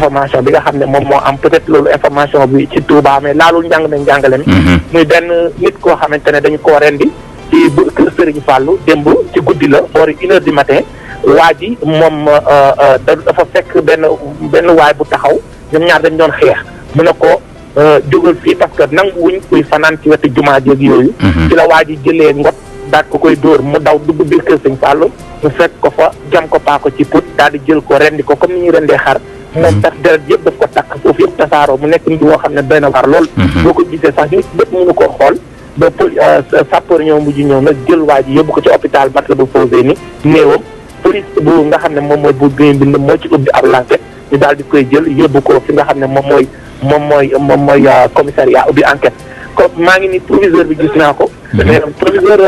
information bi nga xam ne moom moo am peut-être loolu information bi ci Touba mais laalul njàngale mi muy benn nit koo xamante ne dañu koo rendi ci kër Serigne Fallou démb ci guddi la boori 1 heure du matin waa ji moom dafa fekk benn waay bu taxaw ñoom ñaar dañ doon xeex mu ne ko jógal fii parce que nanguwuñ kuy fanaan ci wetu jumaa jéeg yooyu ci la waa ji jëlee ngot daal ko koy dóor mu daw dugg biir kër Serigne Fallou mu fekk ko fa jam ko paako ci put daal di jël ko rendi ko comme ni ñuy rendee xar moom tax deret yëpp daf ko takk foofu yëpp tasaaroo mu nekk nit woo xam ne doy na war lool boo ko gisee sax nit bët mënu koo xool ba sapeur ñëw mujj ñëw nag jël waa ji yóbbu ko ci hôpital Matlaboul Fawzeyni néewam police bu nga xam ne moom mooy bu gën bind moo ci ubbi ab enquête ñu daal di koy jël yóbbu ko fi nga xam ne moom mooy commissariat ubbi enquête comme maa ngi ni proviseur bi gis naa ko mais proviseur